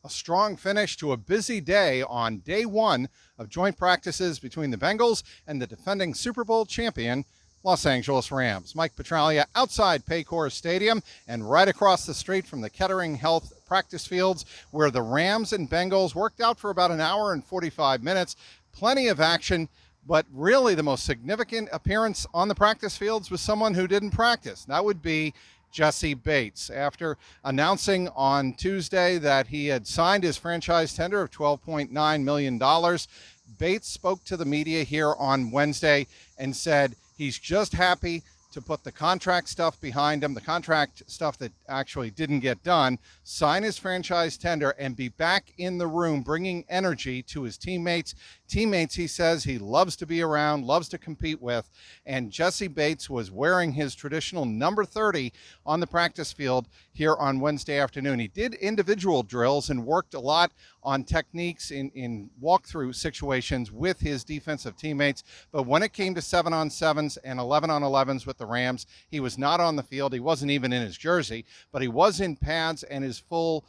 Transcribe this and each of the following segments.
A strong finish to a busy day on day one of joint practices between the Bengals and the defending Super Bowl champion Los Angeles Rams. Mike Petraglia outside Paycor Stadium and right across the street from the Kettering Health practice fields, where the Rams and Bengals worked out for about an hour and 45 minutes. Plenty of action, but really the most significant appearance on the practice fields was someone who didn't practice. That would be Jessie Bates. After announcing on Tuesday that he had signed his franchise tender of $12.9 million, Bates spoke to the media here on Wednesday and said he's just happy to put the contract stuff behind him, the contract stuff that actually didn't get done, sign his franchise tender, and be back in the room bringing energy to his teammates. Teammates, he says, he loves to be around, loves to compete with, and Jessie Bates was wearing his traditional number 30 on the practice field here on Wednesday afternoon. He did individual drills and worked a lot on techniques in walkthrough situations with his defensive teammates, but when it came to 7-on-7s and 11-on-11s with the Rams, he was not on the field. He wasn't even in his jersey, but he was in pads and his full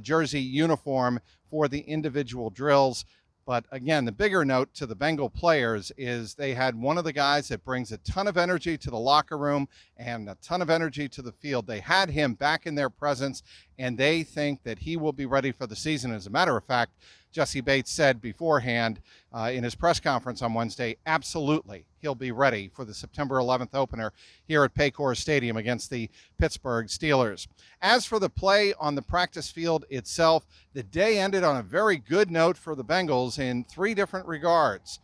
jersey uniform for the individual drills. But again, the bigger note to the Bengal players is they had one of the guys that brings a ton of energy to the locker room and a ton of energy to the field. They had him back in their presence, and they think that he will be ready for the season. As a matter of fact, Jessie Bates said beforehand in his press conference on Wednesday, absolutely, he'll be ready for the September 11th opener here at Paycor Stadium against the Pittsburgh Steelers. As for the play on the practice field itself, the day ended on a very good note for the Bengals in three different regards.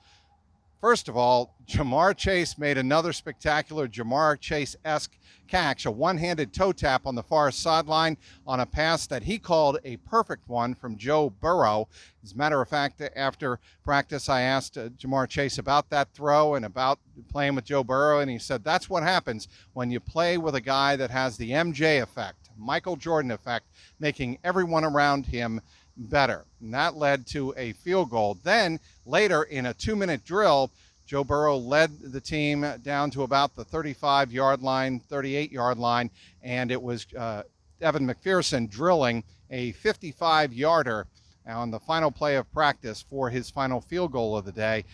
First of all, Ja'Marr Chase made another spectacular Ja'Marr Chase-esque catch, a one-handed toe tap on the far sideline on a pass that he called a perfect one from Joe Burrow. As a matter of fact, after practice, I asked Ja'Marr Chase about that throw and about playing with Joe Burrow, and he said that's what happens when you play with a guy that has the MJ effect, Michael Jordan effect, making everyone around him better. And that led to a field goal. Then later in a 2-minute drill, Joe Burrow led the team down to about the 35-yard line, 38-yard line, and it was Evan McPherson drilling a 55-yarder on the final play of practice for his final field goal of the day.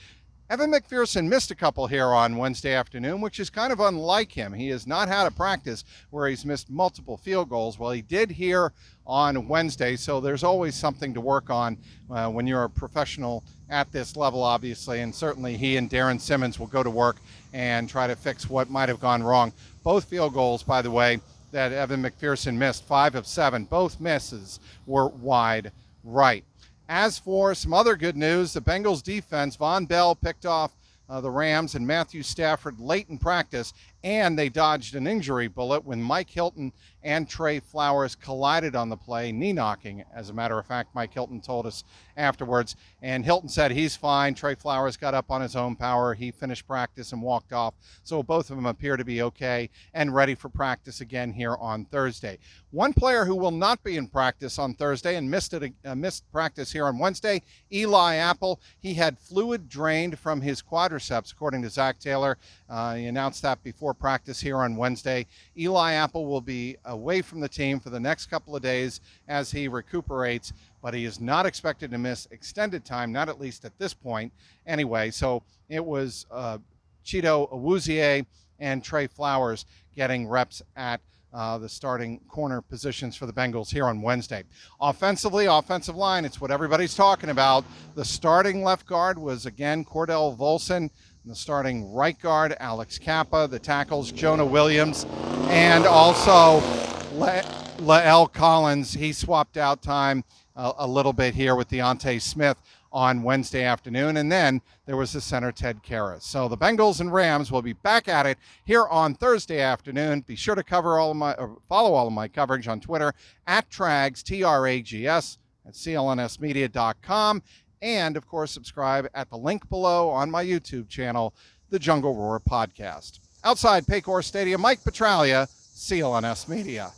Evan McPherson missed a couple here on Wednesday afternoon, which is kind of unlike him. He has not had a practice where he's missed multiple field goals. Well, he did here on Wednesday, so there's always something to work on when you're a professional at this level, obviously, and certainly he and Darren Simmons will go to work and try to fix what might have gone wrong. Both field goals, by the way, that Evan McPherson missed, 5 of 7, both misses were wide right. As for some other good news, the Bengals defense, Von Bell picked off the Rams and Matthew Stafford late in practice, and they dodged an injury bullet when Mike Hilton and Trey Flowers collided on the play, knee-knocking, as a matter of fact, Mike Hilton told us afterwards. And Hilton said he's fine. Trey Flowers got up on his own power. He finished practice and walked off. So both of them appear to be okay and ready for practice again here on Thursday. One player who will not be in practice on Thursday and missed practice here on Wednesday, Eli Apple. He had fluid drained from his quadriceps, according to Zach Taylor. He announced that before practice here on Wednesday. Eli Apple will be away from the team for the next couple of days as he recuperates, but he is not expected to miss extended time, not at least at this point anyway. So it was Chido Awuzie and Trey Flowers getting reps at the starting corner positions for the Bengals here on Wednesday. Offensively, offensive line, it's what everybody's talking about. The starting left guard was, again, Cordell Volson. The starting right guard, Alex Kappa. The tackles, Jonah Williams. And also Lael Collins. He swapped out time a little bit here with Deontay Smith on Wednesday afternoon. And then there was the center, Ted Karras. So the Bengals and Rams will be back at it here on Thursday afternoon. Be sure to follow all of my coverage on Twitter at Trags, Trags, at clnsmedia.com. And, of course, subscribe at the link below on my YouTube channel, The Jungle Roar Podcast. Outside Paycor Stadium, Mike Petraglia, CLNS Media.